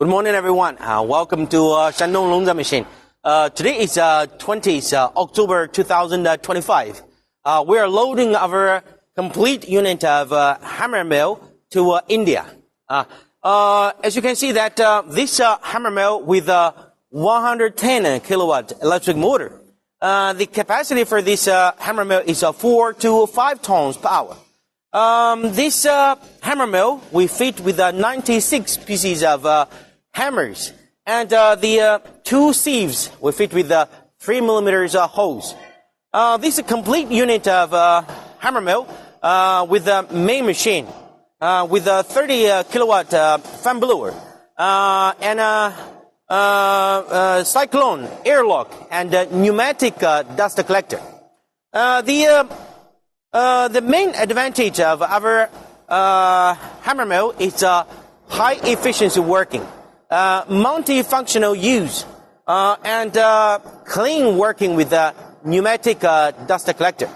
Good morning, everyone. Welcome to Shandong Longze machine. Today is 20th October 2025. We are loading our complete unit of hammer mill to India. As you can see that this hammer mill with a 110 kilowatt electric motor. The capacity for this hammer mill is 4 to 5 tons per hour. This hammer mill we fit with 96 pieces of hammers, and the 2 sieves we fit with 3 millimeters holes. This is a complete unit of hammer mill with a main machine with a 30 kilowatt fan blower and a cyclone airlock and a pneumatic dust collector. The main advantage of our hammer mill is high efficiency working, multifunctional use, and clean working with the pneumatic dust collector.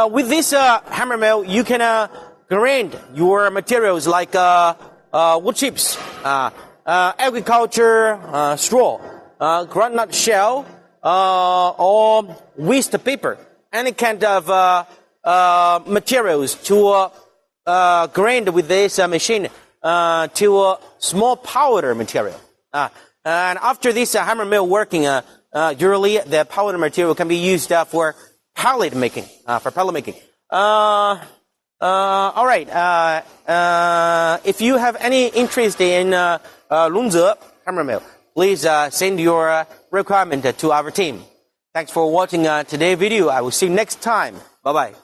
With this hammer mill, you can grind your materials like wood chips, agriculture straw, groundnut shell, or waste paper, any kind of materials to grind with this machine to small powder material. And after this hammer mill working, usually the powder material can be used for pellet making. All right. If you have any interest in Longze hammer mill, please send your requirement to our team. Thanks for watching today's video. I will see you next time. Bye bye.